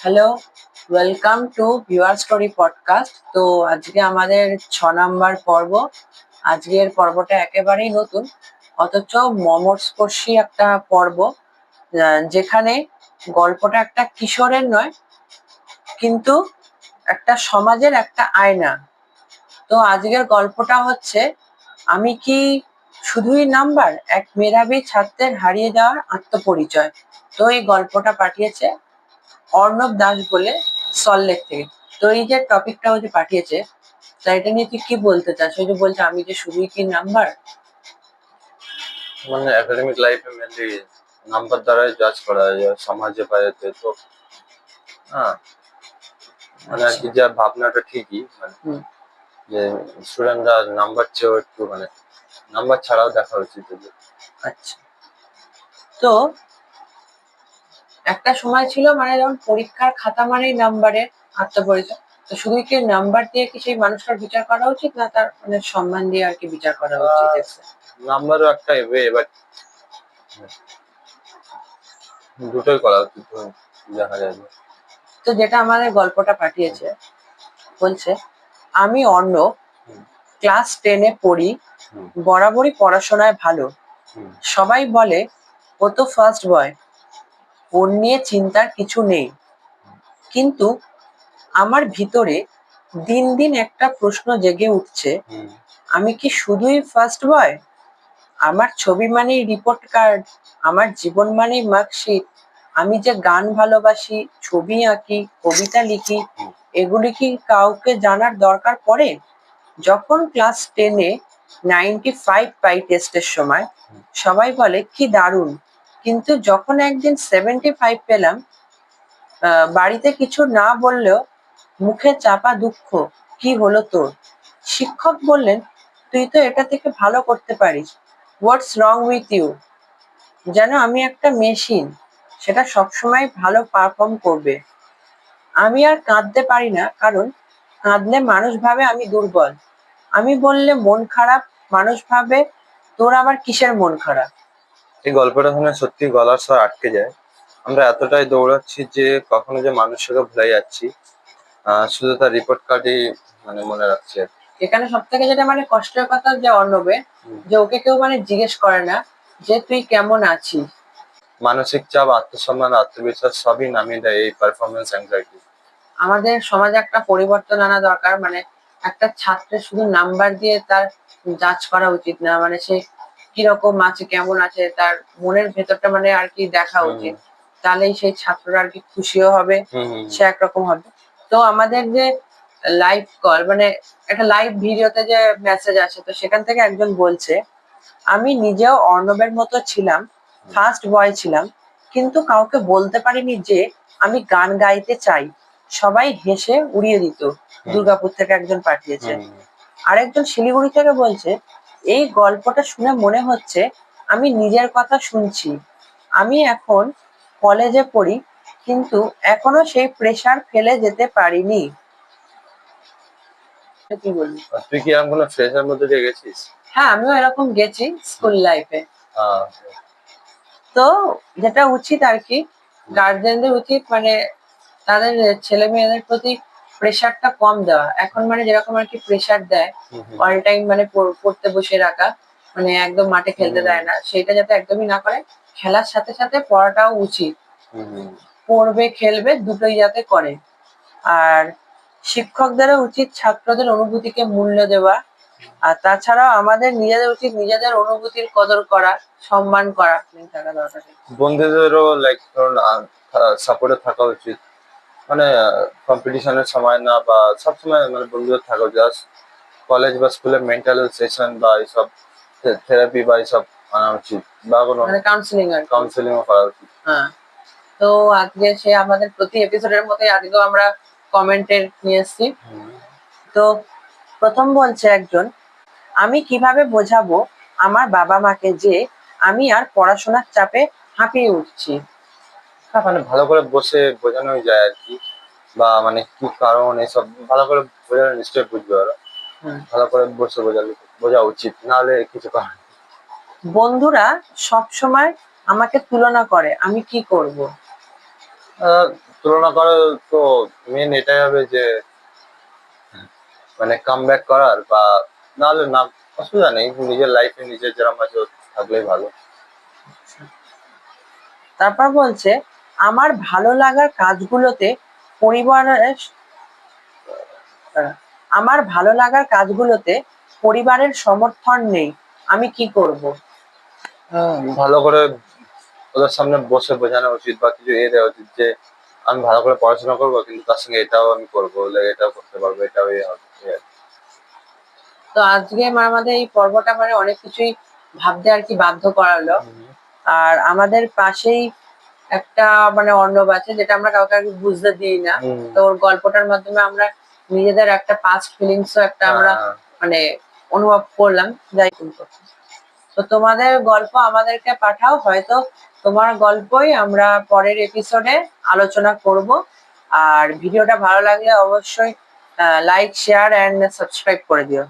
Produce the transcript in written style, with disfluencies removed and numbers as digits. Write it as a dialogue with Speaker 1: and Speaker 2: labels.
Speaker 1: Hello, welcome to viewer story podcast. তো আজকে আমাদের 6 নাম্বার পর্ব। আজকের পর্বটা একেবারেই নতুন, অথচ মর্মস্পর্শী একটা পর্ব, যেখানে গল্পটা একটা কিশোরের নয়, কিন্তু একটা সমাজের একটা আয়না। তো আজকের গল্পটা হচ্ছে, আমি কি শুধুই নাম্বার, এক মেধাবী ছাত্রের হারিয়ে যাওয়ার আত্মপরিচয়। তো এই গল্পটা পাঠিয়েছে অর্ণব দাস বলে, সল্টলেক থেকে। তো এই যে টপিকটা হচ্ছে পাঠিয়েছে, তা এটা নিয়ে তুই কি বলতে চাস? ওই যে বলছে আমি যে শুধুই কি নাম্বার।
Speaker 2: মানে একাডেমিক লাইফে মেনলি নাম্বার দ্বারাই জাজ করা যায় সমাজে বাইরেতে। তো হ্যাঁ, মানে আর কি, যা ভাবনাটা ঠিকই, মানে যে স্টুডেন্টরা নাম্বার চেয়েও একটু মানে নাম্বার ছাড়াও দেখা উচিত ওদের।
Speaker 1: আচ্ছা, তো একটা সময় ছিল মানে যেমন পরীক্ষার খাতা মানেই নাম্বারের আত্মপরিচয়। তো শুধু কি নাম্বার দিয়ে কি সেই মানুষটার বিচার করা উচিত, না তার মানে সম্মান দিয়ে আর কি বিচার করা উচিত?
Speaker 2: নাম্বারও একটা এবে, এবার দুটোই করা উচিত দেখা যায়।
Speaker 1: তো যেটা আমাদের গল্পটা পাঠিয়েছে, বলছে, আমি অর্ণব, ক্লাস 10-এ পড়ি, বরাবরই পড়াশোনায় ভালো। সবাই বলে ও তো ফার্স্ট বয়, ওর নিয়ে চিন্তার কিছু নেই। কিন্তু আমার ভিতরে দিন দিন একটা প্রশ্ন জেগে উঠছে, আমি কি শুধুই ফার্স্ট বয়? আমার ছবি মানেই রিপোর্ট কার্ড, আমার জীবন মানেই মার্কশিট। আমি যে গান ভালোবাসি, ছবি আঁকি, কবিতা লিখি, এগুলি কি কাউকে জানার দরকার পড়ে? যখন ক্লাস 10-এ 95 পাই টেস্টের সময়, সবাই বলে কি দারুণ। কিন্তু যখন একদিন 75 পেলাম, বাড়িতে কিছু না বললেও মুখে চাপা দুঃখ, কি হলো তোর? শিক্ষক বললেন, তুই তো এটা থেকে ভালো করতে পারিস, হোয়াটস রং উইথ ইউ? যেন আমি একটা মেশিন, সেটা সবসময় ভালো পারফর্ম করবে। আমি আর কাঁদতে পারি না, কারণ কাঁদলে মানুষ ভাবে আমি দুর্বল। আমি বললে মন খারাপ, মানুষ ভাবে তোর আবার কিসের মন খারাপ।
Speaker 2: এই গল্পটা শুনে সত্যি গলার স্বর আটকে যায়। আমরা এতটাই দৌড়াচ্ছি যে কখনো যে মানুষকে ভুলে যাচ্ছি, শুধু তার রিপোর্ট কার্ডই মানে মনে রাখছি আর কি।
Speaker 1: এখানে সব থেকে যেটা মানে কষ্টের কথা যে অর্ণবের, যে ওকে কেউ মানে জিজ্ঞেস করে না যে তুই কেমন আছিস।
Speaker 2: মানসিক চাপ, আত্মসম্মান, আত্মবিশ্বাস সবই নামিয়ে দেয় এই পারফরমেন্স অ্যাংজাইটি।
Speaker 1: আমাদের সমাজে একটা পরিবর্তন আনা দরকার। মানে একটা ছাত্রের শুধু নাম্বার দিয়ে তার জাজ করা উচিত না, মানে সে কিরকম আছে, কেমন আছে, তার মনের ভেতরটা মানে আর কি দেখা উচিত। তাহলেই সেই ছাত্ররা আর কি খুশিও হবে, সে একরকম হবে। তো আমাদের যে লাইভ কল, মানে একটা লাইভ ভিডিওতে যে মেসেজ আসে, তো সেখান থেকে একজন বলছে, আমি নিজেও অর্ণবের মতো ছিলাম, ফার্স্ট বয় ছিলাম, কিন্তু কাউকে বলতে পারিনি যে আমি গান গাইতে চাই। সবাই হেসে উড়িয়ে দিত। দুর্গাপুর থেকে একজন পাঠিয়েছে। আরেকজন শিলিগুড়ি থেকে বলছে, এই গল্পটা শুনে মনে হচ্ছে আমি নিজের কথা শুনছি। আমি এখন কলেজে পড়ি, কিন্তু এখনো সেই প্রেসার ফেলে যেতে পারিনি। কি বলবি?
Speaker 2: তুই কি এরকম কোনো ফ্রেশার মধ্যে দিয়ে গেছিস?
Speaker 1: হ্যাঁ, আমিও এরকম গেছি স্কুল লাইফে। তো যেটা উচিত আর কি, গার্জেনদের উচিত মানে তাদের ছেলে মেয়েদের প্রতি প্রেশারটা কম দেওয়া। এখন মানে যেরকম আর কি প্রেশার দেয়, অল টাইম মানে পড়তে বসে রাখা, মানে একদম মাঠে খেলতে দেয় না, সেটা যাতে একদমই না করে। খেলার সাথে সাথে পড়াটাও উচিত, পড়বে খেলবে দুটোই যাতে করে। আর শিক্ষকদেরও উচিত ছাত্রদের অনুভূতিকে মূল্য দেওয়া। আর তাছাড়াও আমাদের নিজেদের উচিত নিজেদের অনুভূতির কদর করা, সম্মান করা থাকা দরকার।
Speaker 2: বন্ধুদেরও লাইক ধরুন সাপোর্টে থাকা উচিত, মানে কম্পিটিশনের সময় না, বা সবসময় মানে বন্ধুদের থাকা উচিত। কলেজ বা স্কুলে মেন্টাল সেশন বা এইসব থেরাপি বা এইসব আনা উচিত, বা কোনো
Speaker 1: মানে
Speaker 2: কাউন্সিলিংও করা উচিত।
Speaker 1: হ্যাঁ। তো আজকে সে আমাদের প্রতি এপিসোডের মতোই আজকেও আমরা কমেন্টের নিয়ে এসেছি। তো প্রথম বলছে একজন, আমি কিভাবে বোঝাবো আমার বাবা মাকে যে আমি আর পড়াশোনার চাপে হাঁপিয়ে উঠছি?
Speaker 2: মানে ভালো করে বসে বোঝানো যায় আর কি, বা মানে কি কারণ এসব ভালো করে বোঝালে নিশ্চয়ই বুঝবে ওরা। ভালো করে বসে বোঝা উচিত, নাহলে কিছু করার।
Speaker 1: বন্ধুরা সব সময় আমাকে তুলনা করে, আমি কি করব?
Speaker 2: তুলনা করে তো মেন এটাই হবে যে মানে কাম ব্যাক করার, বা নাহলে না অসুবিধা নেই, নিজের লাইফে নিজের যেরকম আছে থাকলেই ভালো।
Speaker 1: তারপর বলছে আমার ভালো লাগার কাজগুলোতে পরিবারের আমার ভালো লাগার কাজগুলোতে পরিবারের সমর্থন নেই, আমি কি করব?
Speaker 2: ভালো করে ওদের সামনে বসে বোঝানো উচিত বা কিছু দেওয়া উচিত যে আমি ভালো করে পড়াশোনা করবো, কিন্তু তার সঙ্গে এটাও আমি করবো, এটাও করতে পারবো, এটাও হবে।
Speaker 1: তো আজকে আমাদের এই পর্বটা মানে অনেক কিছুই ভাবতে আর কি বাধ্য করালো। আর আমাদের পাশেই একটা মানে অর্ণব আছে, যেটা আমরা কাউকে আর কি বুঝতে দিই না। তো ওর গল্পটার মাধ্যমে আমরা নিজেদের একটা পাস্ট ফিলিংসও একটা আমরা মানে অনুভব করলাম। যাই তো তোমাদের গল্প আমাদেরকে পাঠাও, হয়তো তোমার গল্পই আমরা পরের এপিসোডে আলোচনা করব। আর ভিডিওটা ভালো লাগলে অবশ্যই লাইক, শেয়ার এন্ড সাবস্ক্রাইব করে দিও।